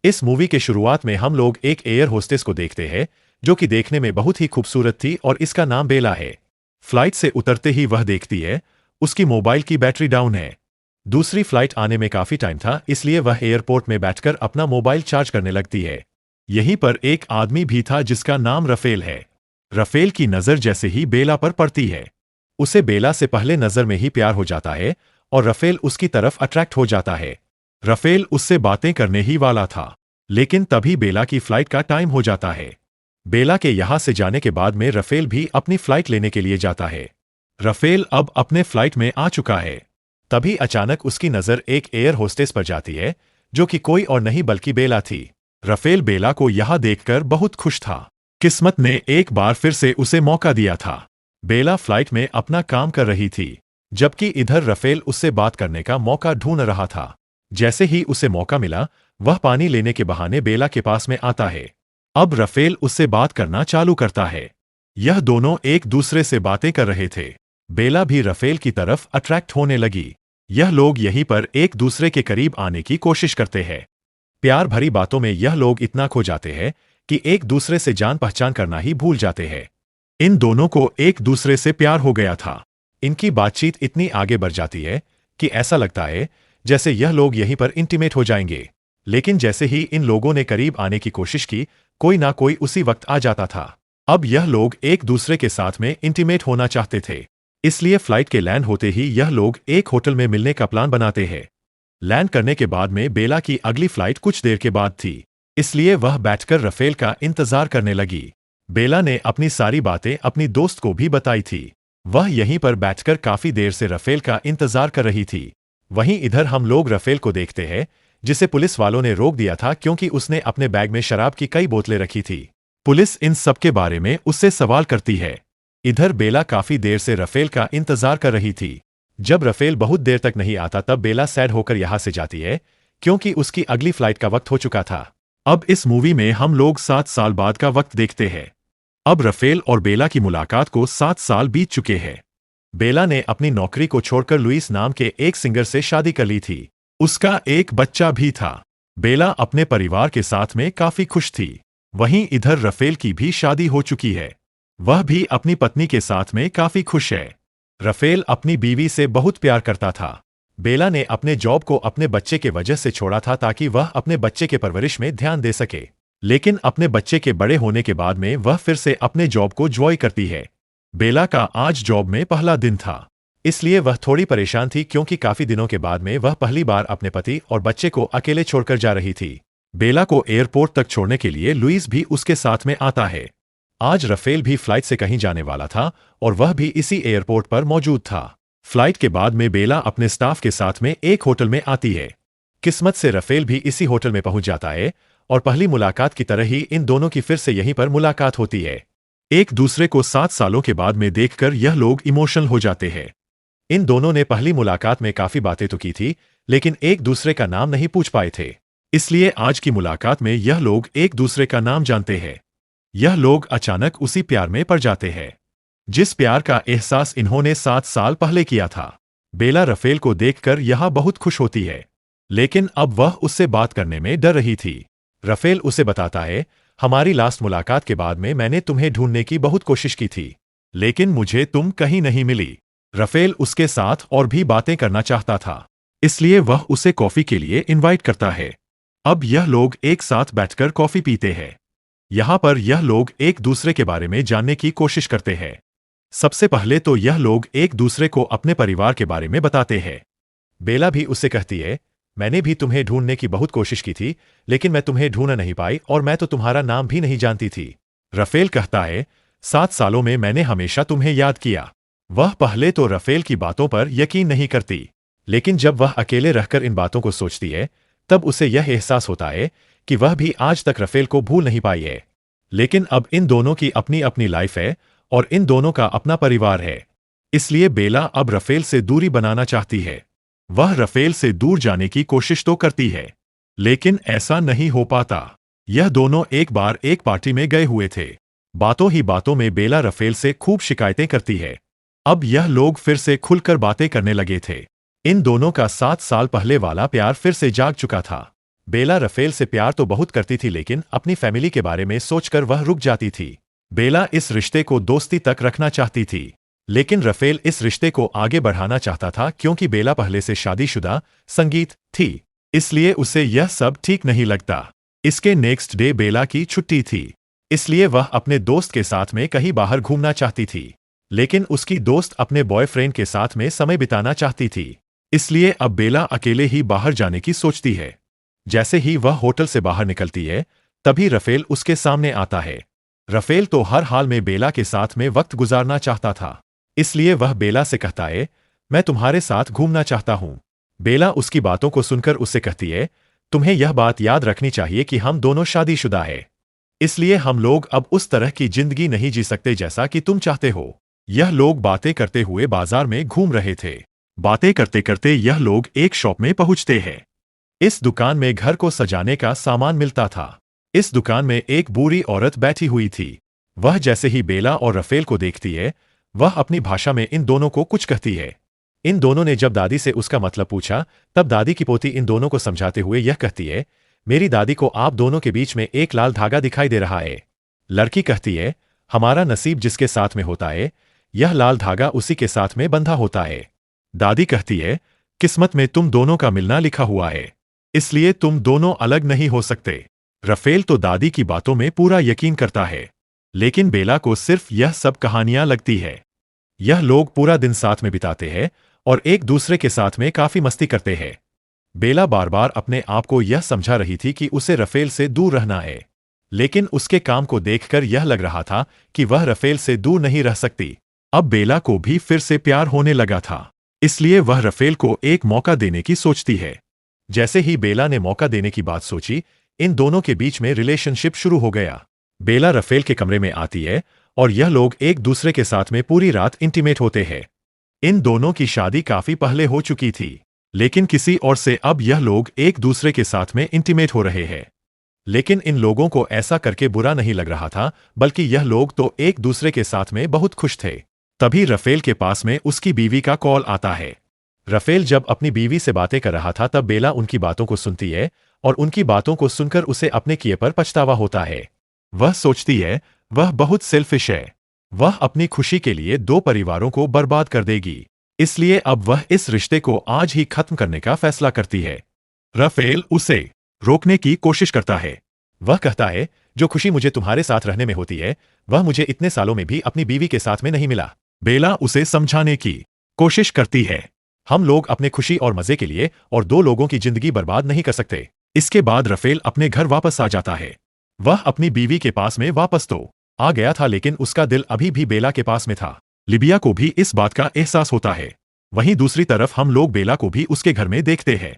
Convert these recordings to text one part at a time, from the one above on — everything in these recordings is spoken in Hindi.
इस मूवी के शुरुआत में हम लोग एक एयर होस्टेस को देखते हैं जो कि देखने में बहुत ही खूबसूरत थी और इसका नाम बेला है। फ्लाइट से उतरते ही वह देखती है उसकी मोबाइल की बैटरी डाउन है। दूसरी फ्लाइट आने में काफी टाइम था, इसलिए वह एयरपोर्ट में बैठकर अपना मोबाइल चार्ज करने लगती है। यहीं पर एक आदमी भी था जिसका नाम रफेल है। रफेल की नजर जैसे ही बेला पर पड़ती है, उसे बेला से पहले नजर में ही प्यार हो जाता है और रफेल उसकी तरफ अट्रैक्ट हो जाता है। रफेल उससे बातें करने ही वाला था, लेकिन तभी बेला की फ्लाइट का टाइम हो जाता है। बेला के यहां से जाने के बाद में रफेल भी अपनी फ्लाइट लेने के लिए जाता है। रफेल अब अपने फ्लाइट में आ चुका है। तभी अचानक उसकी नजर एक एयर होस्टेस पर जाती है जो कि कोई और नहीं बल्कि बेला थी। रफेल बेला को यहां देखकर बहुत खुश था। किस्मत ने एक बार फिर से उसे मौका दिया था। बेला फ्लाइट में अपना काम कर रही थी, जबकि इधर रफेल उससे बात करने का मौका ढूंढ रहा था। जैसे ही उसे मौका मिला, वह पानी लेने के बहाने बेला के पास में आता है। अब रफेल उससे बात करना चालू करता है। यह दोनों एक दूसरे से बातें कर रहे थे। बेला भी रफेल की तरफ अट्रैक्ट होने लगी। यह लोग यहीं पर एक दूसरे के करीब आने की कोशिश करते हैं। प्यार भरी बातों में यह लोग इतना खो जाते हैं कि एक दूसरे से जान पहचान करना ही भूल जाते हैं। इन दोनों को एक दूसरे से प्यार हो गया था। इनकी बातचीत इतनी आगे बढ़ जाती है कि ऐसा लगता है जैसे यह लोग यहीं पर इंटीमेट हो जाएंगे। लेकिन जैसे ही इन लोगों ने करीब आने की कोशिश की, कोई ना कोई उसी वक्त आ जाता था। अब यह लोग एक दूसरे के साथ में इंटीमेट होना चाहते थे, इसलिए फ्लाइट के लैंड होते ही यह लोग एक होटल में मिलने का प्लान बनाते हैं। लैंड करने के बाद में बेला की अगली फ्लाइट कुछ देर के बाद थी, इसलिए वह बैठकर रफेल का इंतजार करने लगी। बेला ने अपनी सारी बातें अपनी दोस्त को भी बताई थी। वह यहीं पर बैठकर काफी देर से रफेल का इंतजार कर रही थी। वहीं इधर हम लोग रफेल को देखते हैं, जिसे पुलिस वालों ने रोक दिया था क्योंकि उसने अपने बैग में शराब की कई बोतलें रखी थी। पुलिस इन सब के बारे में उससे सवाल करती है। इधर बेला काफी देर से रफेल का इंतजार कर रही थी। जब रफेल बहुत देर तक नहीं आता तब बेला सैड होकर यहां से जाती है क्योंकि उसकी अगली फ्लाइट का वक्त हो चुका था। अब इस मूवी में हम लोग 7 साल बाद का वक्त देखते हैं। अब रफेल और बेला की मुलाकात को 7 साल बीत चुके हैं। बेला ने अपनी नौकरी को छोड़कर लुइस नाम के एक सिंगर से शादी कर ली थी। उसका एक बच्चा भी था। बेला अपने परिवार के साथ में काफी खुश थी। वहीं इधर रफेल की भी शादी हो चुकी है। वह भी अपनी पत्नी के साथ में काफी खुश है। रफेल अपनी बीवी से बहुत प्यार करता था। बेला ने अपने जॉब को अपने बच्चे के वजह से छोड़ा था ताकि वह अपने बच्चे के परवरिश में ध्यान दे सके। लेकिन अपने बच्चे के बड़े होने के बाद में वह फिर से अपने जॉब को ज्वाइन करती है। बेला का आज जॉब में पहला दिन था, इसलिए वह थोड़ी परेशान थी क्योंकि काफी दिनों के बाद में वह पहली बार अपने पति और बच्चे को अकेले छोड़कर जा रही थी। बेला को एयरपोर्ट तक छोड़ने के लिए लुइस भी उसके साथ में आता है। आज रफेल भी फ्लाइट से कहीं जाने वाला था और वह भी इसी एयरपोर्ट पर मौजूद था। फ्लाइट के बाद में बेला अपने स्टाफ के साथ में एक होटल में आती है। किस्मत से रफेल भी इसी होटल में पहुंच जाता है और पहली मुलाकात की तरह ही इन दोनों की फिर से यहीं पर मुलाकात होती है। एक दूसरे को 7 सालों के बाद में देखकर यह लोग इमोशनल हो जाते हैं। इन दोनों ने पहली मुलाकात में काफी बातें तो की थी, लेकिन एक दूसरे का नाम नहीं पूछ पाए थे, इसलिए आज की मुलाकात में यह लोग एक दूसरे का नाम जानते हैं। यह लोग अचानक उसी प्यार में पड़ जाते हैं जिस प्यार का एहसास इन्होंने 7 साल पहले किया था। बेला रफेल को देखकर यहां बहुत खुश होती है, लेकिन अब वह उससे बात करने में डर रही थी। रफेल उसे बताता है, हमारी लास्ट मुलाकात के बाद में मैंने तुम्हें ढूंढने की बहुत कोशिश की थी, लेकिन मुझे तुम कहीं नहीं मिली। रफेल उसके साथ और भी बातें करना चाहता था, इसलिए वह उसे कॉफी के लिए इनवाइट करता है। अब यह लोग एक साथ बैठकर कॉफी पीते हैं। यहां पर यह लोग एक दूसरे के बारे में जानने की कोशिश करते हैं। सबसे पहले तो यह लोग एक दूसरे को अपने परिवार के बारे में बताते हैं। बेला भी उससे कहती है, मैंने भी तुम्हें ढूंढने की बहुत कोशिश की थी, लेकिन मैं तुम्हें ढूंढ नहीं पाई और मैं तो तुम्हारा नाम भी नहीं जानती थी। रफेल कहता है, 7 सालों में मैंने हमेशा तुम्हें याद किया। वह पहले तो रफेल की बातों पर यकीन नहीं करती, लेकिन जब वह अकेले रहकर इन बातों को सोचती है, तब उसे यह एहसास होता है कि वह भी आज तक रफेल को भूल नहीं पाई है। लेकिन अब इन दोनों की अपनी अपनी लाइफ है और इन दोनों का अपना परिवार है, इसलिए बेला अब रफेल से दूरी बनाना चाहती है। वह रफेल से दूर जाने की कोशिश तो करती है, लेकिन ऐसा नहीं हो पाता। यह दोनों एक बार एक पार्टी में गए हुए थे। बातों ही बातों में बेला रफेल से खूब शिकायतें करती है। अब यह लोग फिर से खुलकर बातें करने लगे थे। इन दोनों का 7 साल पहले वाला प्यार फिर से जाग चुका था। बेला रफेल से प्यार तो बहुत करती थी, लेकिन अपनी फैमिली के बारे में सोचकर वह रुक जाती थी। बेला इस रिश्ते को दोस्ती तक रखना चाहती थी, लेकिन रफेल इस रिश्ते को आगे बढ़ाना चाहता था क्योंकि बेला पहले से शादीशुदा संगीत थी, इसलिए उसे यह सब ठीक नहीं लगता। इसके नेक्स्ट डे बेला की छुट्टी थी, इसलिए वह अपने दोस्त के साथ में कहीं बाहर घूमना चाहती थी, लेकिन उसकी दोस्त अपने बॉयफ्रेंड के साथ में समय बिताना चाहती थी, इसलिए अब बेला अकेले ही बाहर जाने की सोचती है। जैसे ही वह होटल से बाहर निकलती है, तभी रफेल उसके सामने आता है। रफेल तो हर हाल में बेला के साथ में वक्त गुजारना चाहता था, इसलिए वह बेला से कहता है, मैं तुम्हारे साथ घूमना चाहता हूं। बेला उसकी बातों को सुनकर उससे कहती है, तुम्हें यह बात याद रखनी चाहिए कि हम दोनों शादीशुदा हैं, इसलिए हम लोग अब उस तरह की जिंदगी नहीं जी सकते जैसा कि तुम चाहते हो। यह लोग बातें करते हुए बाजार में घूम रहे थे। बातें करते करते यह लोग एक शॉप में पहुंचते हैं। इस दुकान में घर को सजाने का सामान मिलता था। इस दुकान में एक बूढ़ी औरत बैठी हुई थी। वह जैसे ही बेला और रफेल को देखती है, वह अपनी भाषा में इन दोनों को कुछ कहती है। इन दोनों ने जब दादी से उसका मतलब पूछा, तब दादी की पोती इन दोनों को समझाते हुए यह कहती है, मेरी दादी को आप दोनों के बीच में एक लाल धागा दिखाई दे रहा है। लड़की कहती है, हमारा नसीब जिसके साथ में होता है, यह लाल धागा उसी के साथ में बंधा होता है। दादी कहती है, किस्मत में तुम दोनों का मिलना लिखा हुआ है, इसलिए तुम दोनों अलग नहीं हो सकते। रफेल तो दादी की बातों में पूरा यकीन करता है, लेकिन बेला को सिर्फ यह सब कहानियां लगती है। यह लोग पूरा दिन साथ में बिताते हैं और एक दूसरे के साथ में काफी मस्ती करते हैं। बेला बार बार अपने आप को यह समझा रही थी कि उसे रफेल से दूर रहना है, लेकिन उसके काम को देखकर यह लग रहा था कि वह रफेल से दूर नहीं रह सकती। अब बेला को भी फिर से प्यार होने लगा था, इसलिए वह रफेल को एक मौका देने की सोचती है। जैसे ही बेला ने मौका देने की बात सोची, इन दोनों के बीच में रिलेशनशिप शुरू हो गया। बेला रफेल के कमरे में आती है और यह लोग एक दूसरे के साथ में पूरी रात इंटीमेट होते हैं। इन दोनों की शादी काफी पहले हो चुकी थी, लेकिन किसी और से अब यह लोग एक दूसरे के साथ में इंटीमेट हो रहे हैं। लेकिन इन लोगों को ऐसा करके बुरा नहीं लग रहा था, बल्कि यह लोग तो एक दूसरे के साथ में बहुत खुश थे। तभी रफेल के पास में उसकी बीवी का कॉल आता है। रफेल जब अपनी बीवी से बातें कर रहा था, तब बेला उनकी बातों को सुनती है और उनकी बातों को सुनकर उसे अपने किए पर पछतावा होता है। वह सोचती है, वह बहुत सेल्फिश है, वह अपनी खुशी के लिए दो परिवारों को बर्बाद कर देगी, इसलिए अब वह इस रिश्ते को आज ही खत्म करने का फैसला करती है। रफेल उसे रोकने की कोशिश करता है। वह कहता है, जो खुशी मुझे तुम्हारे साथ रहने में होती है, वह मुझे इतने सालों में भी अपनी बीवी के साथ में नहीं मिला। बेला उसे समझाने की कोशिश करती है, हम लोग अपने खुशी और मजे के लिए और दो लोगों की जिंदगी बर्बाद नहीं कर सकते। इसके बाद रफेल अपने घर वापस आ जाता है। वह अपनी बीवी के पास में वापस तो आ गया था, लेकिन उसका दिल अभी भी बेला के पास में था। लिबिया को भी इस बात का एहसास होता है। वहीं दूसरी तरफ हम लोग बेला को भी उसके घर में देखते हैं।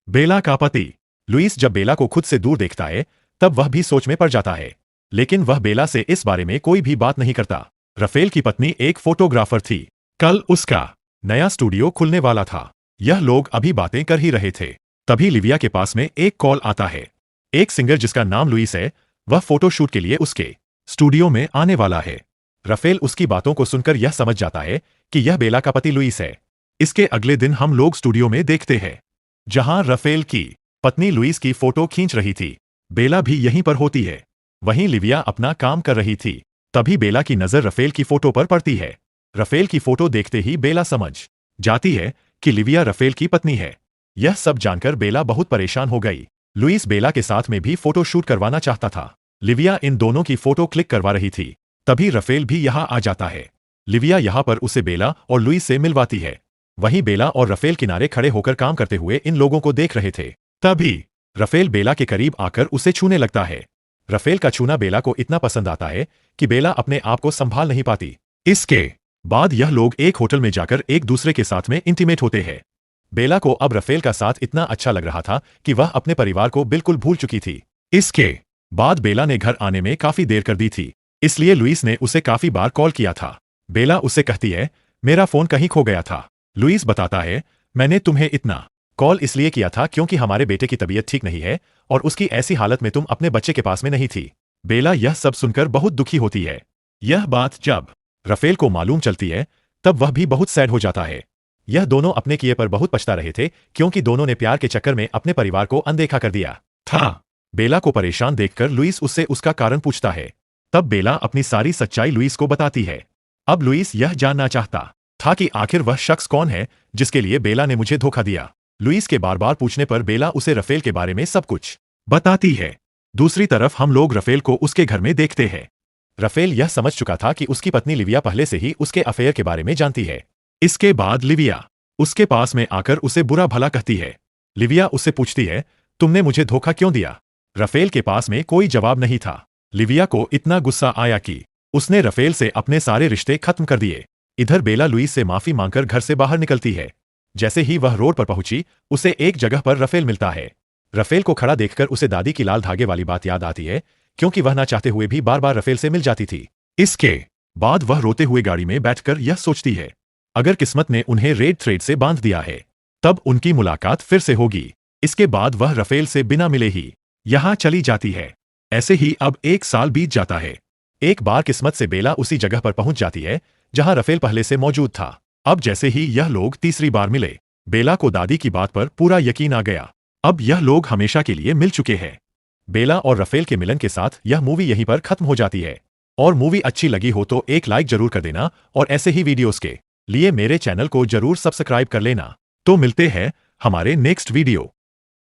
बेला का पति लुइस जब बेला को खुद से दूर देखता है, तब वह भी सोच में पड़ जाता है, लेकिन वह बेला से इस बारे में कोई भी बात नहीं करता। रफेल की पत्नी एक फोटोग्राफर थी। कल उसका नया स्टूडियो खुलने वाला था। यह लोग अभी बातें कर ही रहे थे, तभी लिविया के पास में एक कॉल आता है। एक सिंगर जिसका नाम लुइस है, वह फोटोशूट के लिए उसके स्टूडियो में आने वाला है। रफेल उसकी बातों को सुनकर यह समझ जाता है कि यह बेला का पति लुइस है। इसके अगले दिन हम लोग स्टूडियो में देखते हैं, जहां रफेल की पत्नी लुइस की फोटो खींच रही थी। बेला भी यहीं पर होती है। वहीं लिविया अपना काम कर रही थी। तभी बेला की नजर रफेल की फोटो पर पड़ती है। रफेल की फोटो देखते ही बेला समझ जाती है कि लिविया रफेल की पत्नी है। यह सब जानकर बेला बहुत परेशान हो गई। लुइस बेला के साथ में भी फोटो शूट करवाना चाहता था। लिविया इन दोनों की फोटो क्लिक करवा रही थी। तभी रफेल भी यहां आ जाता है। लिविया यहां पर उसे बेला और लुइस से मिलवाती है। वहीं बेला और रफेल किनारे खड़े होकर काम करते हुए इन लोगों को देख रहे थे। तभी रफेल बेला के करीब आकर उसे छूने लगता है। रफेल का छूना बेला को इतना पसंद आता है कि बेला अपने आप को संभाल नहीं पाती। इसके बाद यह लोग एक होटल में जाकर एक दूसरे के साथ में इंटीमेट होते हैं। बेला को अब रफेल का साथ इतना अच्छा लग रहा था कि वह अपने परिवार को बिल्कुल भूल चुकी थी। इसके बाद बेला ने घर आने में काफी देर कर दी थी, इसलिए लुइस ने उसे काफी बार कॉल किया था। बेला उससे कहती है, मेरा फोन कहीं खो गया था। लुइस बताता है, मैंने तुम्हें इतना कॉल इसलिए किया था क्योंकि हमारे बेटे की तबीयत ठीक नहीं है और उसकी ऐसी हालत में तुम अपने बच्चे के पास में नहीं थी। बेला यह सब सुनकर बहुत दुखी होती है। यह बात जब रफेल को मालूम चलती है, तब वह भी बहुत सैड हो जाता है। यह दोनों अपने किए पर बहुत पछता रहे थे, क्योंकि दोनों ने प्यार के चक्कर में अपने परिवार को अनदेखा कर दिया। था। बेला को परेशान देखकर लुइस उससे उसका कारण पूछता है। तब बेला अपनी सारी सच्चाई लुइस को बताती है। अब लुइस यह जानना चाहता था कि आखिर वह शख्स कौन है जिसके लिए बेला ने मुझे धोखा दिया। लुइस के बार बार पूछने पर बेला उसे रफेल के बारे में सब कुछ बताती है। दूसरी तरफ हम लोग रफेल को उसके घर में देखते हैं। रफेल यह समझ चुका था कि उसकी पत्नी लिविया पहले से ही उसके अफेयर के बारे में जानती है। इसके बाद लिविया उसके पास में आकर उसे बुरा भला कहती है। लिविया उससे पूछती है, तुमने मुझे धोखा क्यों दिया? रफेल के पास में कोई जवाब नहीं था। लिविया को इतना गुस्सा आया कि उसने रफेल से अपने सारे रिश्ते खत्म कर दिए। इधर बेला लुइस से माफी मांगकर घर से बाहर निकलती है। जैसे ही वह रोड पर पहुंची, उसे एक जगह पर रफेल मिलता है। रफेल को खड़ा देखकर उसे दादी की लाल धागे वाली बात याद आती है, क्योंकि वह ना चाहते हुए भी बार बार रफेल से मिल जाती थी। इसके बाद वह रोते हुए गाड़ी में बैठकर यह सोचती है, अगर किस्मत ने उन्हें रेड थ्रेड से बांध दिया है, तब उनकी मुलाकात फिर से होगी। इसके बाद वह रफेल से बिना मिले ही यहां चली जाती है। ऐसे ही अब 1 साल बीत जाता है। एक बार किस्मत से बेला उसी जगह पर पहुंच जाती है जहां रफेल पहले से मौजूद था। अब जैसे ही यह लोग तीसरी बार मिले, बेला को दादी की बात पर पूरा यकीन आ गया। अब यह लोग हमेशा के लिए मिल चुके हैं। बेला और रफेल के मिलन के साथ यह मूवी यहीं पर खत्म हो जाती है। और मूवी अच्छी लगी हो तो एक लाइक जरूर कर देना और ऐसे ही वीडियोस के लिए मेरे चैनल को जरूर सब्सक्राइब कर लेना। तो मिलते हैं हमारे नेक्स्ट वीडियो।